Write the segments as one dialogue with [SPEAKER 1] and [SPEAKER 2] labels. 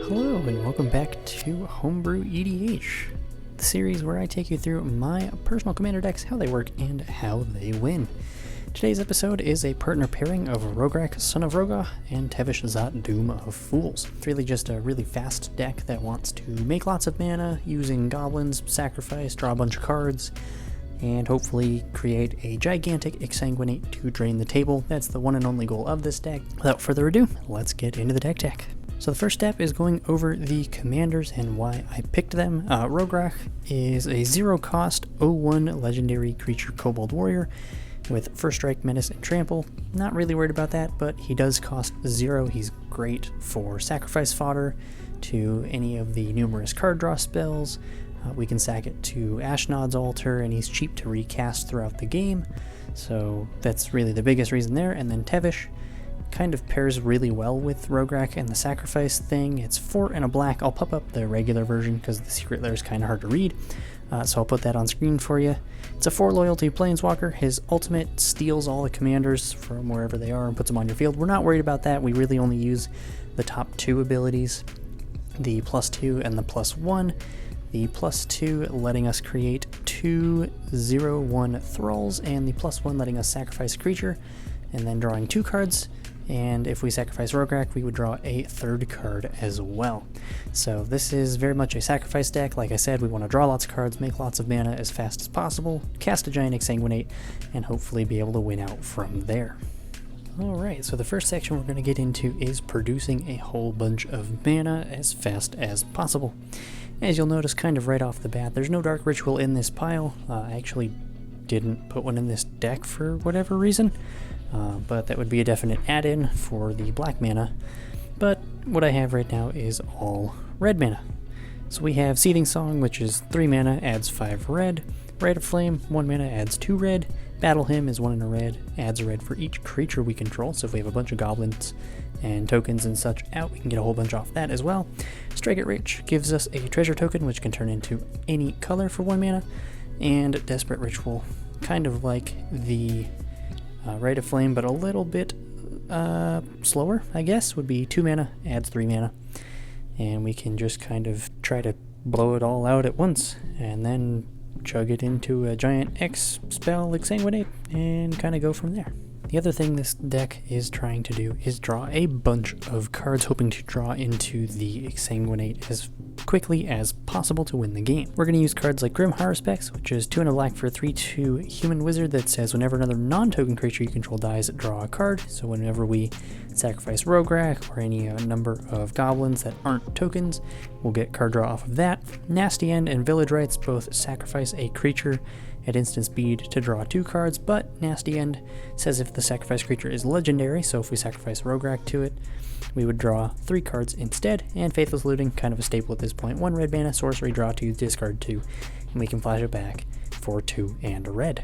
[SPEAKER 1] Hello and welcome back to Homebrew EDH, the series where I take you through my personal commander decks, how they work, and how they win. Today's episode is a partner pairing of Rograkh, Son of Rograkh, and Tevesh, Szat, Doom of Fools. It's really just a really fast deck that wants to make lots of mana using goblins, sacrifice, draw a bunch of cards, and hopefully create a gigantic Exsanguinate to drain the table. That's the one and only goal of this deck. Without further ado, let's get into the deck tech. So the first step is going over the commanders and why I picked them. Rograkh is a 0-cost 0/1 legendary creature kobold warrior with First Strike, Menace, and Trample. Not really worried about that, but he does cost 0. He's great for sacrifice fodder to any of the numerous card draw spells. We can sack it to Ashnod's Altar, and he's cheap to recast throughout the game. So that's really the biggest reason there. And then Tevesh kind of pairs really well with Rograkh and the sacrifice thing. It's 4 and a black. I'll pop up the regular version because the secret layer is kind of hard to read, so I'll put that on screen for you. It's a 4 loyalty planeswalker. His ultimate steals all the commanders from wherever they are and puts them on your field. We're not worried about that. We really only use the top 2 abilities, the +2 and the +1. The +2 letting us create 2 0/1 thralls, and the +1 letting us sacrifice a creature and then drawing 2 cards. And if we sacrifice Rograkh, we would draw a 3rd card as well. So this is very much a sacrifice deck. Like I said, we want to draw lots of cards, make lots of mana as fast as possible, cast a giant Exsanguinate, and hopefully be able to win out from there. Alright, so the first section we're going to get into is producing a whole bunch of mana as fast as possible. As you'll notice kind of right off the bat, there's no Dark Ritual in this pile. I actually didn't put one in this deck for whatever reason. But that would be a definite add-in for the black mana. But what I have right now is all red mana. So we have Seething Song, which is 3 mana, adds 5 red. Rite of Flame, 1 mana, adds 2 red. Battle Hymn is 1 and a red, adds a red for each creature we control. So if we have a bunch of goblins and tokens and such out, we can get a whole bunch off that as well. Strike It Rich gives us a treasure token, which can turn into any color for 1 mana. And Desperate Ritual, kind of like the Rite of Flame, but a little bit slower, I guess, would be 2 mana, adds 3 mana. And we can just kind of try to blow it all out at once, and then chug it into a giant X spell Exsanguinate, and kind of go from there. The other thing this deck is trying to do is draw a bunch of cards, hoping to draw into the Exsanguinate as quickly as possible to win the game. We're going to use cards like Grim Haruspex, which is 2 and a black for a 3/2 human wizard that says whenever another non-token creature you control dies, draw a card. So whenever we sacrifice Rograkh or any number of goblins that aren't tokens, we'll get card draw off of that. Nasty End and Village Rites both sacrifice a creature at instant speed to draw 2 cards, but Nasty End says if the sacrifice creature is legendary, so if we sacrifice Rograkh to it, we would draw 3 cards instead. And Faithless Looting, kind of a staple at this point. 1 red mana, sorcery, draw 2, discard 2, and we can flash it back for 2 and a red.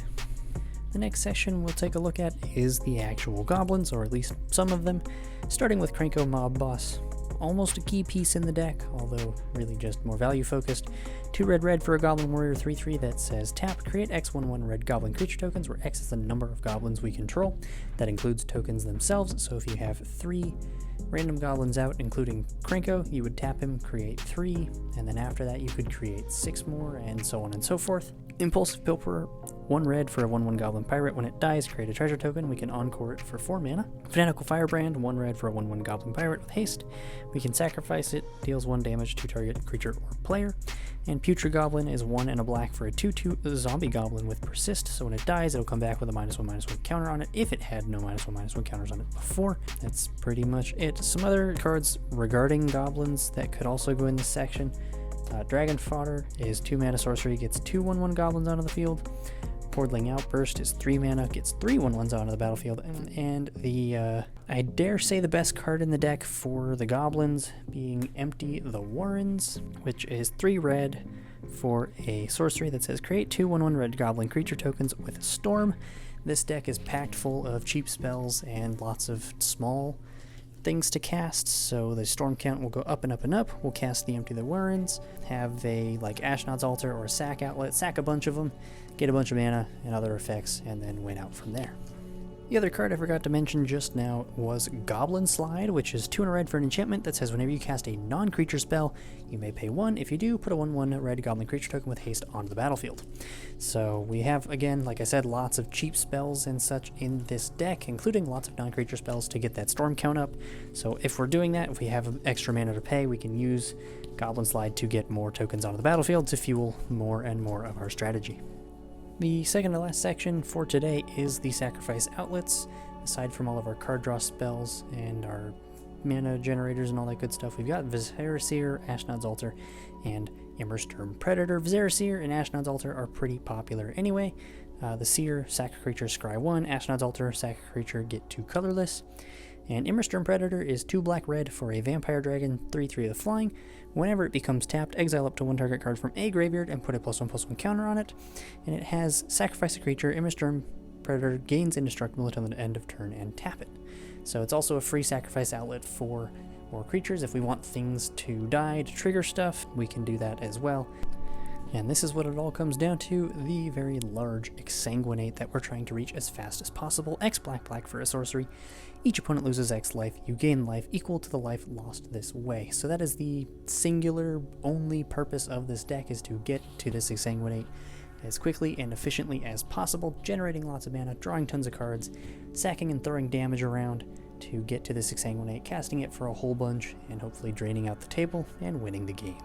[SPEAKER 1] The next section we'll take a look at is the actual goblins, or at least some of them, starting with Krenko Mob Boss. Almost a key piece in the deck, although really just more value focused. 2 red for a Goblin Warrior 3/3 that says tap, create X/1/1 red goblin creature tokens, where X is the number of goblins we control. That includes tokens themselves, so if you have 3 random goblins out, including Krenko, you would tap him, create 3, and then after that you could create 6 more, and so on and so forth. Impulsive Pilferer, 1 red for a 1/1 goblin pirate. When it dies, create a treasure token. We can encore it for 4 mana. Fanatical Firebrand, 1 red for a 1/1 goblin pirate with haste. We can sacrifice it, deals 1 damage to target creature or player. And Putrid Goblin is 1 and a black for a 2/2 zombie goblin with persist. So when it dies, it'll come back with a -1/-1 counter on it if it had no -1/-1 counters on it before. That's pretty much it. Some other cards regarding goblins that could also go in this section. Dragon Fodder is 2 mana sorcery, gets 2 1/1 goblins onto the field. Portling Outburst is 3 mana, gets 3 1/1s onto the battlefield. And the, I dare say the best card in the deck for the goblins being Empty the Warrens, which is 3 red for a sorcery that says create 2 1/1 red goblin creature tokens with Storm. This deck is packed full of cheap spells and lots of small things to cast, so the storm count will go up and up and up. We'll cast the Empty the Warrens, have a like Ashnod's Altar or a sack outlet, sack a bunch of them, get a bunch of mana and other effects, and then win out from there. The other card I forgot to mention just now was Goblin Slide, which is 2 and a red for an enchantment that says whenever you cast a non-creature spell, you may pay 1. If you do, put a 1/1 red goblin creature token with haste onto the battlefield. So we have, again, like I said, lots of cheap spells and such in this deck, including lots of non-creature spells to get that storm count up. So if we're doing that, if we have extra mana to pay, we can use Goblin Slide to get more tokens onto the battlefield to fuel more and more of our strategy. The second to last section for today is the sacrifice outlets. Aside from all of our card draw spells and our mana generators and all that good stuff, we've got Vizier Seer, Ashnod's Altar, and Immersturm Predator. Vizier Seer and Ashnod's Altar are pretty popular anyway. The Seer, sack a creature, scry 1. Ashnod's Altar, sack a creature, get 2 colorless. And Immersturm Predator is 2 black-red for a Vampire Dragon, 3/3 of the flying. Whenever it becomes tapped, exile up to 1 target card from a graveyard and put a +1/+1 counter on it. And it has sacrifice a creature, Immersturm Predator gains indestructible until the end of turn and tap it. So it's also a free sacrifice outlet for more creatures. If we want things to die to trigger stuff, we can do that as well. And this is what it all comes down to, the very large Exsanguinate that we're trying to reach as fast as possible. X black for a sorcery. Each opponent loses X life. You gain life equal to the life lost this way. So that is the singular only purpose of this deck, is to get to this Exsanguinate as quickly and efficiently as possible, generating lots of mana, drawing tons of cards, sacking and throwing damage around to get to this Exsanguinate, casting it for a whole bunch, and hopefully draining out the table and winning the game.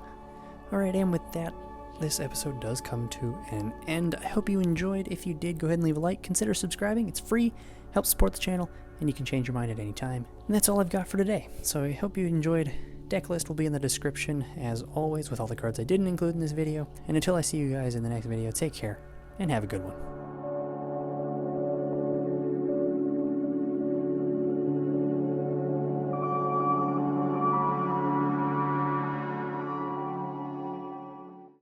[SPEAKER 1] Alright, and with that, this episode does come to an end. I hope you enjoyed. If you did, go ahead and leave a like. Consider subscribing. It's free, helps support the channel, and you can change your mind at any time. And that's all I've got for today. So I hope you enjoyed. Decklist will be in the description, as always, with all the cards I didn't include in this video. And until I see you guys in the next video, take care, and have a good one.